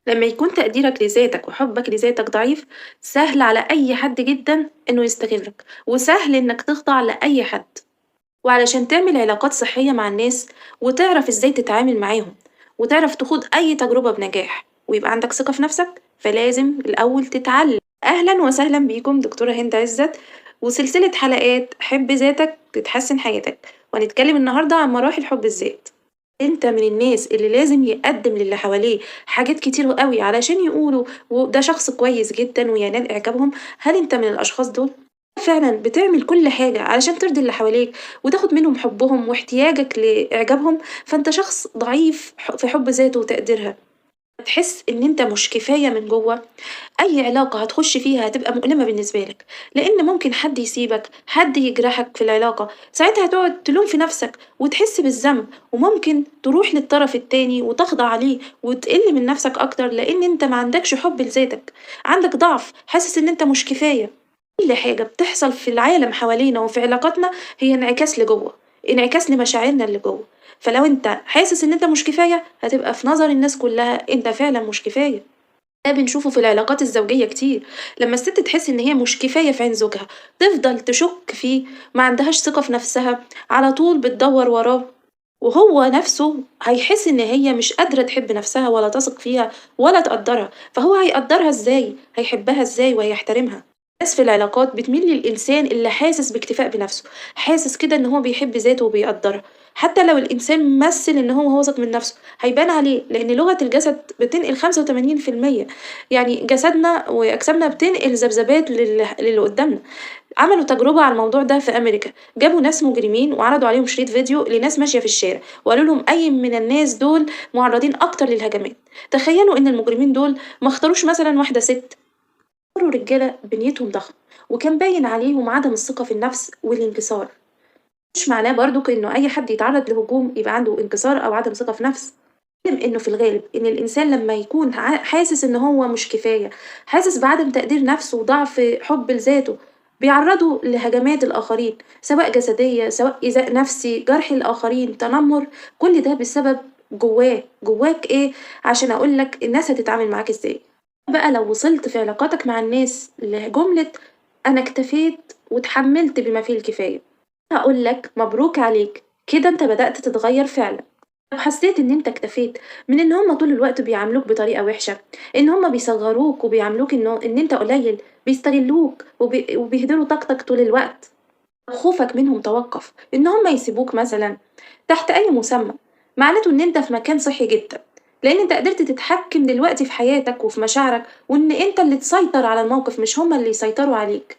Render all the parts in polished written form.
لما يكون تقديرك لذاتك وحبك لذاتك ضعيف، سهل على أي حد جدا إنه يستغلك، وسهل إنك تخضع لأي حد. وعلشان تعمل علاقات صحية مع الناس وتعرف إزاي تتعامل معاهم وتعرف تخوض أي تجربة بنجاح ويبقى عندك ثقة في نفسك، فلازم الأول تتعلم. أهلا وسهلا بيكم دكتورة هند عزت، وسلسلة حلقات حب ذاتك تتحسن حياتك. وهنتكلم النهاردة عن مراحل حب الذات. انت من الناس اللي لازم يقدم للي حواليه حاجات كتير قوي علشان يقولوا وده شخص كويس جدا وينال اعجابهم؟ هل انت من الاشخاص دول فعلا بتعمل كل حاجة علشان ترضي اللي حواليك وتاخد منهم حبهم واحتياجك لإعجابهم؟ فأنت شخص ضعيف في حب ذاته وتقديرها. تحس إن أنت مش كفاية من جوه، أي علاقة هتخش فيها هتبقى مؤلمة بالنسبة لك، لأن ممكن حد يسيبك، حد يجرحك في العلاقة، ساعتها هتقعد تلوم في نفسك وتحس بالذنب، وممكن تروح للطرف التاني وتخضع ليه وتقل من نفسك أكتر لأن أنت ما عندكش حب لذاتك، عندك ضعف، حاسس إن أنت مش كفاية. كل حاجة بتحصل في العالم حوالينا وفي علاقاتنا هي انعكاس لجوه، انعكاس لمشاعرنا اللي جوه. فلو انت حاسس ان انت مش كفاية هتبقى في نظر الناس كلها انت فعلا مش كفاية. ده بنشوفه في العلاقات الزوجية كتير، لما الست تحس ان هي مش كفاية في عين زوجها تفضل تشك فيه، ما عندهاش ثقة في نفسها، على طول بتدور وراه، وهو نفسه هيحس ان هي مش قادرة تحب نفسها ولا تثق فيها ولا تقدرها، فهو هيقدرها ازاي، هيحبها ازاي وهيحترمها؟ الناس في العلاقات بتميل للإنسان اللي حاسس باكتفاء بنفسه، حاسس كده إن هو بيحب ذاته وبيقدرها. حتى لو الإنسان مثل إن هو واثق من نفسه هيبان عليه، لأن لغة الجسد بتنقل 85%، يعني جسدنا وأجسامنا بتنقل ذبذبات للي قدامنا. عملوا تجربة على الموضوع ده في أمريكا، جابوا ناس مجرمين وعرضوا عليهم شريط فيديو لناس ماشية في الشارع وقالوا لهم أي من الناس دول معرضين أكتر للهجمات. تخيلوا إن المجرمين دول ما اختاروش مثلا واحدة ست، اختاروا رجالة بنيتهم ضخمة وكان باين عليهم عدم الثقة في النفس والانكسار. مش معناه برضو إنه أي حد يتعرض لهجوم يبقى عنده انكسار أو عدم ثقة في نفس. علم إنه في الغالب إن الإنسان لما يكون حاسس إن هو مش كفاية، حاسس بعدم تقدير نفسه وضعف حب لذاته، بيعرضوا لهجمات الآخرين، سواء جسدية سواء إيذاء نفسي، جرح الآخرين، تنمر. كل ده بسبب جواك إيه، عشان أقولك الناس هتتعامل معاك إزاي. بقى لو وصلت في علاقاتك مع الناس لجملة أنا اكتفيت واتحملت بما فيه الكفاية، هقول لك مبروك عليك، كده انت بدأت تتغير فعلا. لو حسيت ان انت اكتفيت من ان هما طول الوقت بيعاملوك بطريقة وحشة، ان هما بيصغروك وبيعاملوك ان انت قليل، بيستغلوك وبيهدروا طاقتك طول الوقت، خوفك منهم توقف إن هم يسيبوك مثلا تحت أي مسمى، معناته إن أنت في مكان صحي جدا، لأن أنت قدرت تتحكم دلوقتي في حياتك وفي مشاعرك وإن أنت اللي تسيطر على الموقف مش هما اللي يسيطروا عليك.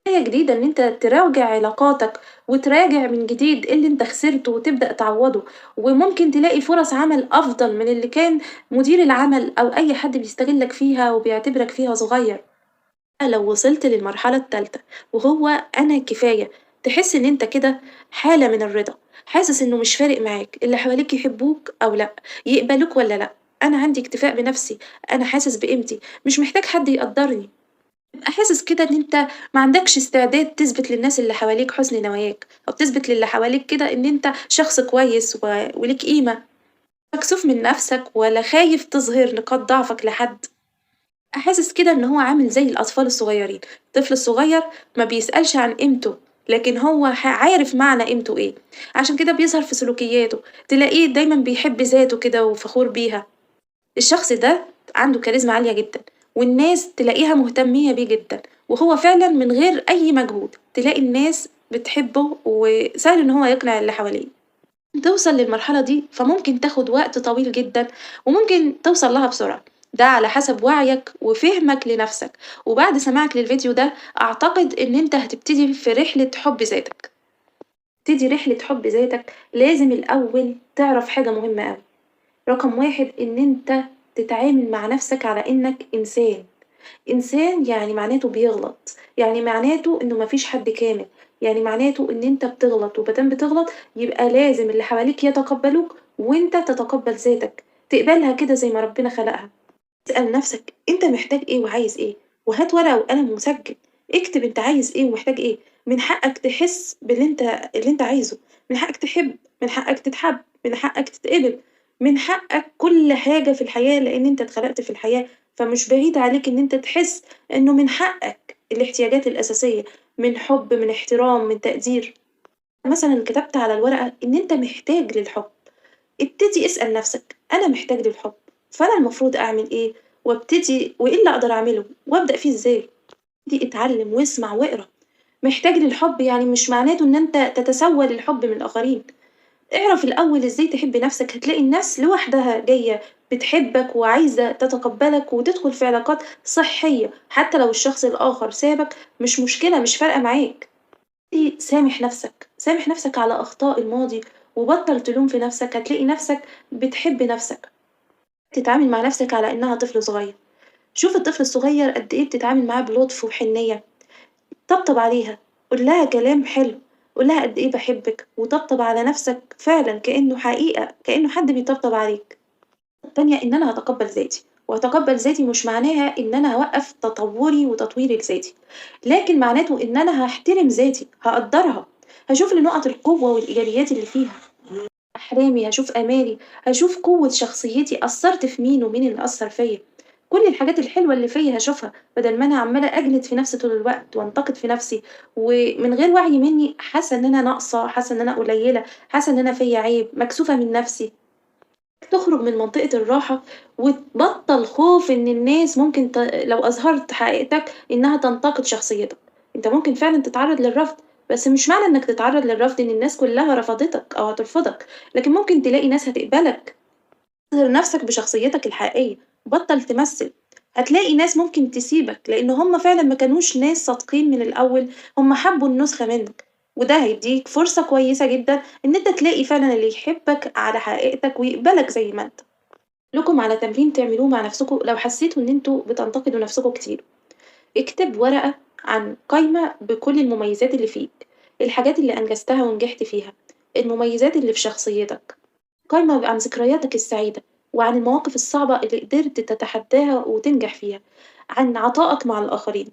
بداية جديدة إن أنت تراجع علاقاتك وتراجع من جديد إيه اللي أنت خسرته وتبدأ تعوضه، وممكن تلاقي فرص عمل أفضل من اللي كان مدير العمل أو أي حد بيستغلك فيها وبيعتبرك فيها صغير. لو وصلت للمرحلة التالتة وهو أنا كفاية، تحس إن أنت كده حالة من الرضا، حاسس إنه مش فارق معاك اللي حواليك يحبوك أو لأ، يقبلوك ولا لأ، أنا عندي اكتفاء بنفسي، أنا حاسس بقيمتي، مش محتاج حد يقدرني. تبقى حاسس كده إن أنت ما عندكش استعداد تثبت للناس اللي حواليك حسن نواياك، أو تثبت للي حواليك كده إن أنت شخص كويس وليك قيمة، مكسوف من نفسك ولا خايف تظهر نقاط ضعفك لحد. حاسس كده إن هو عامل زي الأطفال الصغيرين، الطفل الصغير ما بيسألش عن قيمته، لكن هو عارف معنى قيمته إيه، عشان كده بيظهر في سلوكياته، تلاقيه دايما بيحب ذاته كده وفخور بيها. الشخص ده عنده كاريزما عالية جدا، والناس تلاقيها مهتمية بيه جدا، وهو فعلا من غير أي مجهود تلاقي الناس بتحبه وسهل إن هو يقنع اللي حواليه. توصل للمرحلة دي فممكن تاخد وقت طويل جدًا، وممكن توصل لها بسرعة، ده على حسب وعيك وفهمك لنفسك. وبعد سماعك للفيديو ده أعتقد إن أنت هتبتدي في رحلة حب ذاتك. تبتدي رحلة حب ذاتك لازم الأول تعرف حاجة مهمة أوي، رقم 1 إن أنت تتعامل مع نفسك على إنك إنسان. إنسان يعني معناته بيغلط، يعني معناته إنه ما فيش حد كامل، يعني معناته إن أنت بتغلط، ومادام بتغلط يبقى لازم اللي حواليك يتقبلوك وأنت تتقبل ذاتك، تقبلها كده زي ما ربنا خلقها. اسأل نفسك أنت محتاج إيه وعايز إيه، وهات ورقة وقلم وسجل، اكتب أنت عايز إيه ومحتاج إيه. من حقك تحس اللي أنت عايزه، من حقك تحب، من حقك تتحب، من حقك تتقبل، من حقك كل حاجة في الحياة لإن أنت اتخلقت في الحياة، فمش بعيد عليك إن أنت تحس إنه من حقك الاحتياجات الأساسية من حب، من احترام، من تقدير. مثلًا كتبت على الورقة إن أنت محتاج للحب، ابتدي اسأل نفسك أنا محتاج للحب، فأنا المفروض أعمل إيه؟ وابتدي وإيه اللي أقدر أعمله؟ وأبدأ فيه إزاي؟ ابتدي اتعلم واسمع واقرا. محتاج للحب يعني مش معناته إن أنت تتسول الحب من الآخرين. اعرف الأول إزاي تحب نفسك، هتلاقي الناس لوحدها جاية بتحبك وعايزة تتقبلك وتدخل في علاقات صحية، حتى لو الشخص الآخر سابك مش مشكلة، مش فارقة معاك. سامح نفسك، سامح نفسك على أخطاء الماضي وبطل تلوم في نفسك، هتلاقي نفسك بتحب نفسك. تتعامل مع نفسك على إنها طفل صغير. شوف الطفل الصغير قد إيه بتتعامل معاه بلطف وحنية. طبطب عليها، قُل لها كلام حلو، قُل لها قد إيه باحبِّك، وطبطب على نفسك فعلًا كإنه حقيقة، كإنه حد بيطبطب عليك. التانية إن أنا هاتقبّل ذاتي، وهاتقبّل ذاتي مش معناها إن أنا هاوقّف تطوّري وتطويري لذاتي، لكن معناته إن أنا هاحترم ذاتي، هاقدّرها، هاشوف نقط القوة والإيجابيات اللي فيها، أحلامي، هاشوف آمالي، هاشوف قوة شخصيتي أثّرت في مين ومين اللي أثّر فيّا. كل الحاجات الحلوة اللي فيّا هاشوفها، بدل ما أنا عمّالة أجلد في نفسي طول الوقت وأنتقد في نفسي، ومن غير وعي منّي حاسة إن أنا ناقصة، حاسة إن أنا قليلة، حاسة إن أنا فيّا عيب، مكسوفة من نفسي. تخرج من منطقة الراحة وتبطّل خوف إن الناس ممكن لو أظهرت حقيقتك إنها تنتقد شخصيتك. أنت ممكن فعلًا تتعرّض للرفض، بس مش معنى إنك تتعرّض للرفض إن الناس كلّها رفضتك أو هترفضك، لكن ممكن تلاقي ناس هتقبلك. اظهر نفسك بشخصيتك الحقيقية، بطّل تمثّل. هتلاقي ناس ممكن تسيبك لإن هُم فعلًا ما كانوش ناس صادقين من الأول، هُم حبّوا النسخة منّك، وده هيدّيك فرصة كويسة جدًا إن أنت تلاقي فعلًا اللي يحبك على حقيقتك ويقبلك زي ما أنت. لكم على تمرين تعملوه مع نفسكم لو حسيتوا إن أنتم بتنتقدوا نفسكم كتير. اكتب ورقة عن قايمة بكل المميزات اللي فيك، الحاجات اللي أنجزتها ونجحت فيها، المميزات اللي في شخصيتك. قايمة عن ذكرياتك السعيدة، وعن المواقف الصعبة اللي قدرت تتحداها وتنجح فيها، عن عطائك مع الآخرين.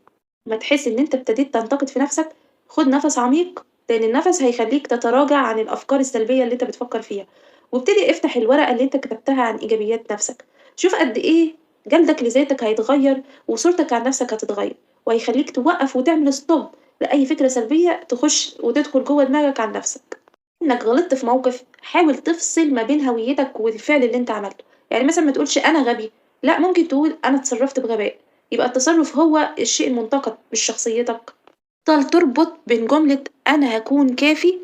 أما تحس إن أنت ابتديت تنتقد في نفسك، خد نفس عميق، لأن النفس هيخليك تتراجع عن الأفكار السلبية اللي أنت بتفكر فيها، وابتدي افتح الورقة اللي أنت كتبتها عن إيجابيات نفسك، شوف قد إيه جلدك لذاتك هيتغير وصورتك عن نفسك هتتغير، وهيخليك توقف وتعمل ستوب لأي فكرة سلبية تخش وتدخل جوه دماغك عن نفسك. إنك غلطت في موقف، حاول تفصل ما بين هويتك والفعل اللي أنت عملته، يعني مثلًا ما تقولش أنا غبي، لأ ممكن تقول أنا اتصرفت بغباء، يبقى التصرف هو الشيء المنتقد مش شخصيتك. بطل تربط بين جملة أنا هاكون كافي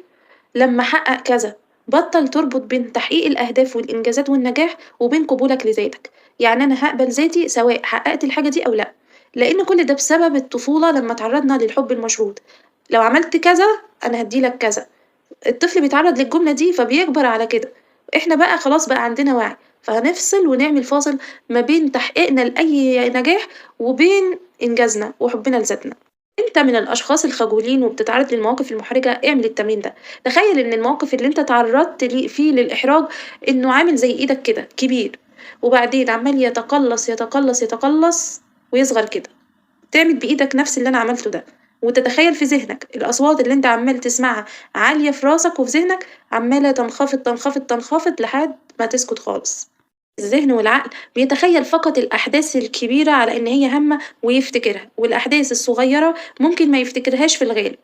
لما أحقق كذا، بطل تربط بين تحقيق الأهداف والإنجازات والنجاح وبين قبولك لذاتك، يعني أنا هاقبل ذاتي سواء حققت الحاجة دي أو لأ، لأن كل ده بسبب الطفولة لما اتعرضنا للحب المشروط، لو عملت كذا أنا هادّي لك كذا. الطفل بيتعرّض للجملة دي فبيكبر على كده، إحنا بقى خلاص بقى عندنا وعي، فهنفصل ونعمل فاصل ما بين تحقيقنا لأي نجاح وبين إنجازنا وحُبنا لذاتنا. أنت من الأشخاص الخجولين وبتتعرّض للمواقف المحرجة، اعمل التمرين ده، تخيّل إن الموقف اللي أنت اتعرّضت فيه للإحراج إنه عامل زي إيدك كده كبير، وبعدين عمّال يتقلّص، يتقلّص، يتقلّص ويصغر كده. تعمل بإيدك نفس اللي أنا عملته ده، وتتخيل في ذهنك الأصوات اللي أنت عمّال تسمعها عالية في راسك وفي ذهنك عمّالة تنخفض، تنخفض، تنخفض لحد ما تسكت خالص. الذهن والعقل بيتخيل فقط الأحداث الكبيرة على إن هي هامة ويفتكرها، والأحداث الصغيرة ممكن ما يفتكرهاش في الغالب.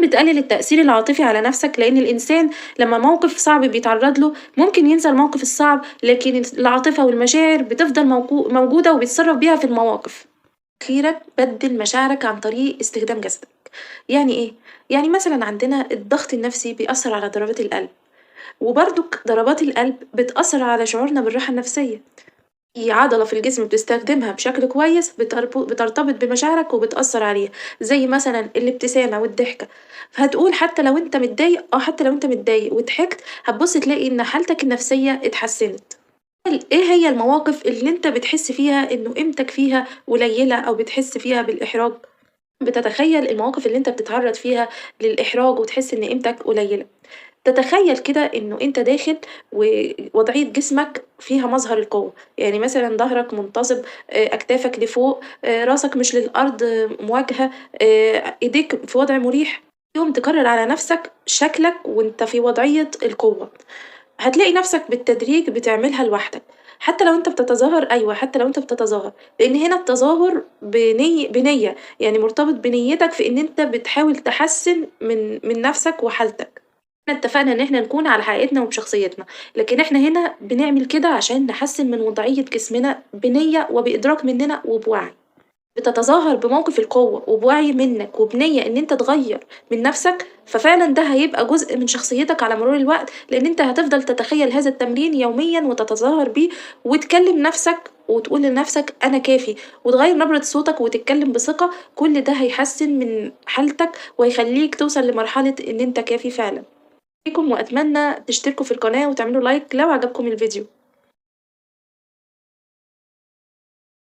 بتقلل التأثير العاطفي على نفسك لأن الإنسان لما موقف صعب بيتعرض له ممكن ينسى الموقف الصعب، لكن العاطفة والمشاعر بتفضل موجودة وبيتصرف بيها في المواقف. أخيرًا بدِّل مشاعرك عن طريق استخدام جسدك، يعني إيه؟ يعني مثلًا عندنا الضغط النفسي بيأثّر على ضربات القلب، وبرضُك ضربات القلب بتأثّر على شعورنا بالراحة النفسية، في عضلة في الجسم بتستخدمها بشكل كويس بترتبط بمشاعرك وبتأثّر عليها، زي مثلًا الابتسامة والضحكة، فهتقول حتى لو أنت متضايق حتى لو أنت متضايق وضحكت هتبُص تلاقي إن حالتك النفسية اتحسنت. إيه هي المواقف اللي أنت بتحس فيها إنه قيمتك فيها قليلة أو بتحس فيها بالإحراج؟ بتتخيل المواقف اللي أنت بتتعرض فيها للإحراج وتحس إن قيمتك قليلة، تتخيل كده إنه أنت داخل ووضعية جسمك فيها مظهر القوة، يعني مثلًا ضهرك منتصب، أكتافك لفوق، راسك مش للأرض مواجهة، إيديك في وضع مريح، يوم تكرر على نفسك شكلك وأنت في وضعية القوة. هتلاقي نفسك بالتدريج بتعملها لوحدك، حتى لو أنت بتتظاهر أيوه، حتى لو أنت بتتظاهر، لإن هنا التظاهر بنية، يعني مرتبط بنيتك في إن أنت بتحاول تحسّن من نفسك وحالتك. إحنا اتفقنا إن إحنا نكون على حقيقتنا وبشخصيتنا، لكن إحنا هنا بنعمل كده عشان نحسّن من وضعية جسمنا بنية وبإدراك مننا وبوعي. بتتظاهر بموقف القوة وبوعي منك وبنية إن أنت تغيّر من نفسك، ففعلًا ده هيبقى جزء من شخصيتك على مرور الوقت، لإن أنت هتفضل تتخيل هذا التمرين يوميًا وتتظاهر بيه وتكلم نفسك وتقول لنفسك أنا كافي، وتغيّر نبرة صوتك وتتكلم بثقة، كل ده هيحسّن من حالتك وهيخلّيك توصل لمرحلة إن أنت كافي فعلًا. بيكم وأتمنى تشتركوا في القناة وتعملوا لايك لو عجبكم الفيديو.